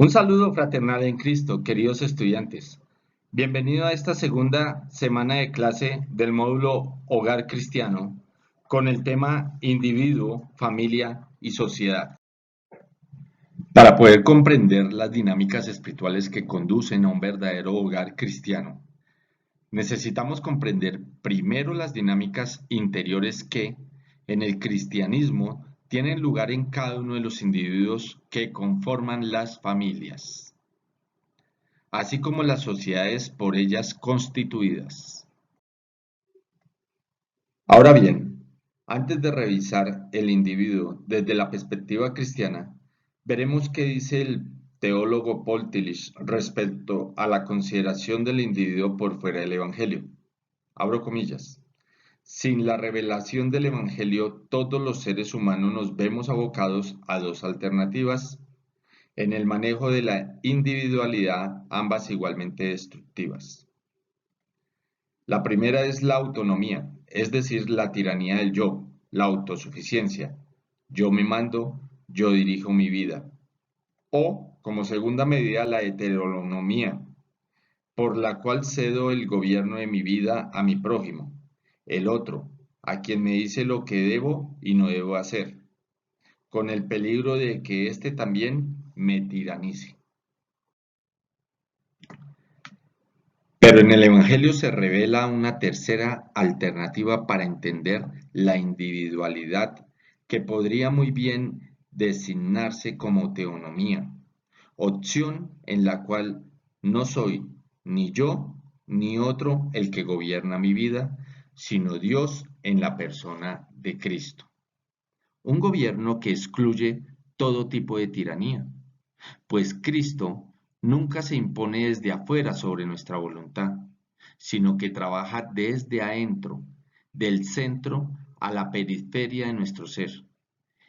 Un saludo fraternal en Cristo, queridos estudiantes. Bienvenido a esta segunda semana de clase del módulo Hogar Cristiano con el tema Individuo, Familia y Sociedad. Para poder comprender las dinámicas espirituales que conducen a un verdadero hogar cristiano, necesitamos comprender primero las dinámicas interiores que, en el cristianismo, tienen lugar en cada uno de los individuos que conforman las familias, así como las sociedades por ellas constituidas. Ahora bien, antes de revisar el individuo desde la perspectiva cristiana, veremos qué dice el teólogo Paul Tillich respecto a la consideración del individuo por fuera del Evangelio. Abro comillas. Sin la revelación del Evangelio, todos los seres humanos nos vemos abocados a dos alternativas en el manejo de la individualidad, ambas igualmente destructivas. La primera es la autonomía, es decir, la tiranía del yo, la autosuficiencia. Yo me mando, yo dirijo mi vida. O, como segunda medida, la heteronomía, por la cual cedo el gobierno de mi vida a mi prójimo, el otro, a quien me dice lo que debo y no debo hacer, con el peligro de que éste también me tiranice. Pero en el Evangelio se revela una tercera alternativa para entender la individualidad, que podría muy bien designarse como teonomía, opción en la cual no soy ni yo ni otro el que gobierna mi vida, sino Dios en la persona de Cristo. Un gobierno que excluye todo tipo de tiranía, pues Cristo nunca se impone desde afuera sobre nuestra voluntad, sino que trabaja desde adentro, del centro a la periferia de nuestro ser,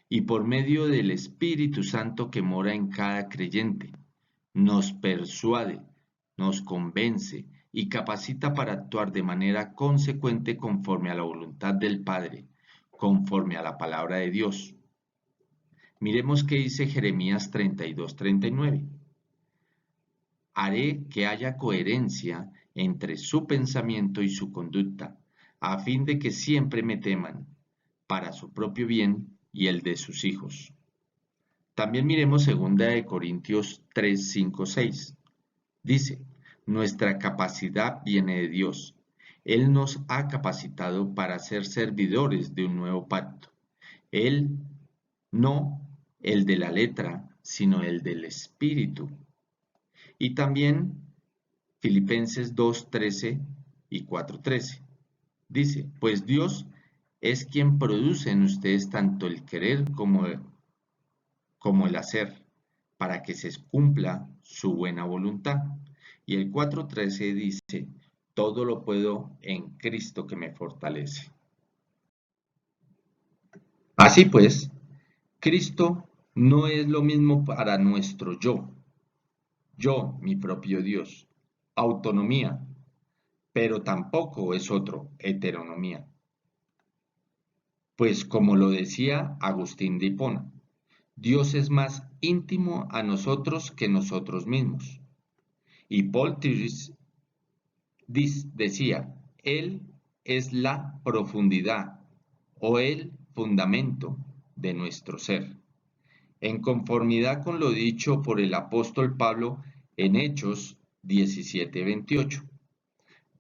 y por medio del Espíritu Santo que mora en cada creyente, nos persuade, nos convence y capacita para actuar de manera consecuente conforme a la voluntad del Padre, conforme a la palabra de Dios. Miremos qué dice Jeremías 32:39. Haré que haya coherencia entre su pensamiento y su conducta, a fin de que siempre me teman, para su propio bien y el de sus hijos. También miremos 2 Corintios 3, 5, 6. Dice, nuestra capacidad viene de Dios. Él nos ha capacitado para ser servidores de un nuevo pacto. Él, no el de la letra, sino el del espíritu. Y también Filipenses 2:13 y 4:13. Dice, pues Dios es quien produce en ustedes tanto el querer como el hacer, para que se cumpla su buena voluntad. Y el 4:13 dice, todo lo puedo en Cristo que me fortalece. Así pues, Cristo no es lo mismo para nuestro yo, mi propio Dios, autonomía, pero tampoco es otro, heteronomía. Pues como lo decía Agustín de Hipona, Dios es más íntimo a nosotros que nosotros mismos. Y Paul Tillich decía, Él es la profundidad o el fundamento de nuestro ser. En conformidad con lo dicho por el apóstol Pablo en Hechos 17:28,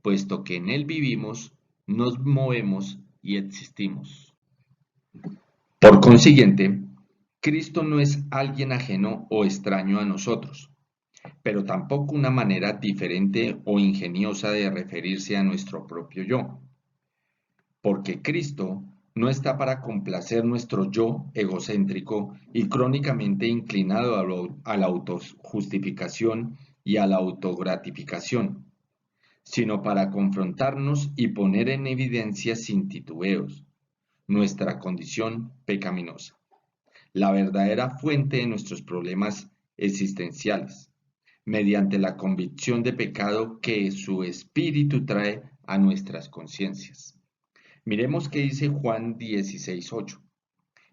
puesto que en Él vivimos, nos movemos y existimos. Por consiguiente, Cristo no es alguien ajeno o extraño a nosotros, pero tampoco una manera diferente o ingeniosa de referirse a nuestro propio yo, porque Cristo no está para complacer nuestro yo egocéntrico y crónicamente inclinado a la autojustificación y a la autogratificación, sino para confrontarnos y poner en evidencia sin titubeos nuestra condición pecaminosa, la verdadera fuente de nuestros problemas existenciales, mediante la convicción de pecado que su espíritu trae a nuestras conciencias. Miremos qué dice Juan 16:8.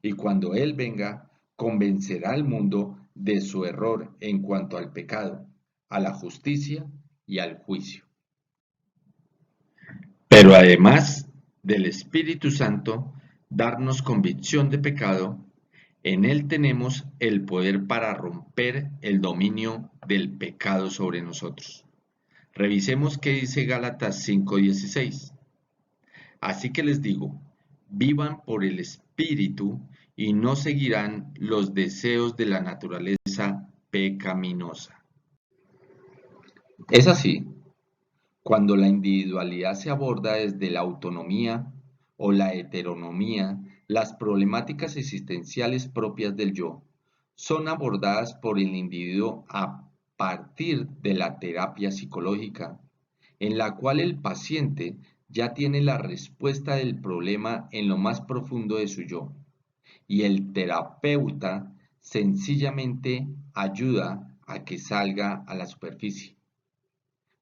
Y cuando Él venga, convencerá al mundo de su error en cuanto al pecado, a la justicia y al juicio. Pero además del Espíritu Santo, darnos convicción de pecado, en Él tenemos el poder para romper el dominio del pecado sobre nosotros. Revisemos qué dice Gálatas 5:16. Así que les digo, vivan por el Espíritu y no seguirán los deseos de la naturaleza pecaminosa. Es así, cuando la individualidad se aborda desde la autonomía o la heteronomía, las problemáticas existenciales propias del yo son abordadas por el individuo a partir de la terapia psicológica, en la cual el paciente ya tiene la respuesta del problema en lo más profundo de su yo, y el terapeuta sencillamente ayuda a que salga a la superficie.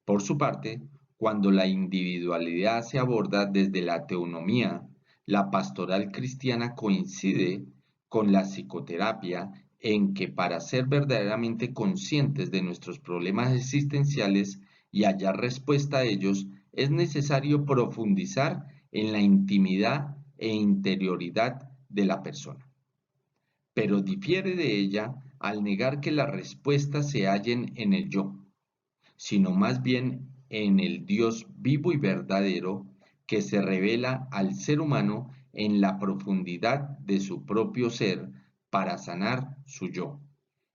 Por su parte, cuando la individualidad se aborda desde la teonomía, la pastoral cristiana coincide con la psicoterapia en que para ser verdaderamente conscientes de nuestros problemas existenciales y hallar respuesta a ellos, es necesario profundizar en la intimidad e interioridad de la persona. Pero difiere de ella al negar que las respuestas se hallen en el yo, sino más bien en el Dios vivo y verdadero que se revela al ser humano en la profundidad de su propio ser para sanar su yo,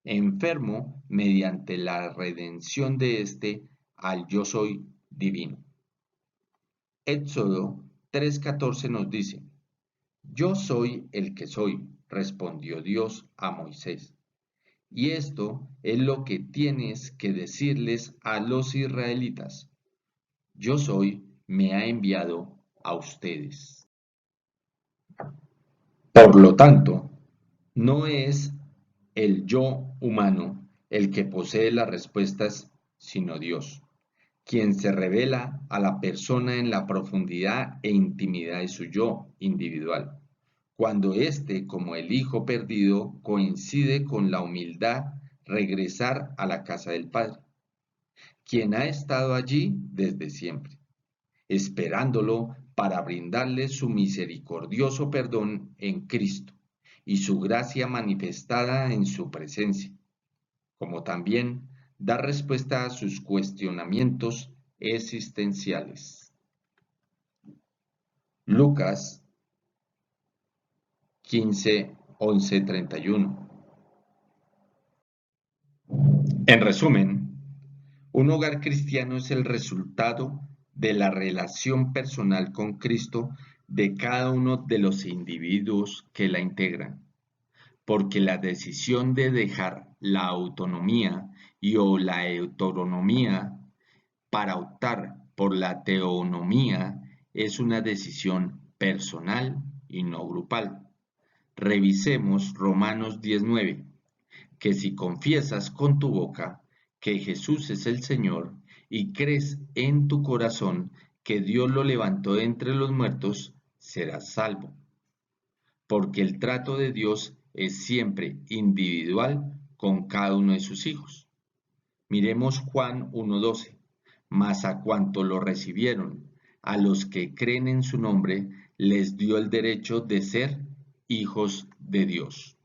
enfermo mediante la redención de éste al yo soy divino. Éxodo 3:14 nos dice, yo soy el que soy, respondió Dios a Moisés. Y esto es lo que tienes que decirles a los israelitas. Yo soy, me ha enviado a ustedes. Por lo tanto, no es el yo humano el que posee las respuestas, sino Dios, quien se revela a la persona en la profundidad e intimidad de su yo individual, cuando éste, como el hijo perdido, coincide con la humildad regresar a la casa del Padre, quien ha estado allí desde siempre, esperándolo para brindarle su misericordioso perdón en Cristo y su gracia manifestada en su presencia, como también dar respuesta a sus cuestionamientos existenciales. Lucas 15:11-31. En resumen, un hogar cristiano es el resultado de la relación personal con Cristo de cada uno de los individuos que la integran, porque la decisión de dejar la autonomía y o la heteronomía para optar por la teonomía es una decisión personal y no grupal. Revisemos Romanos 19, que si confiesas con tu boca que Jesús es el Señor y crees en tu corazón que Dios lo levantó de entre los muertos, serás salvo. Porque el trato de Dios es siempre individual con cada uno de sus hijos. Miremos Juan 1:12. Mas a cuanto lo recibieron, a los que creen en su nombre, les dio el derecho de ser hijos de Dios.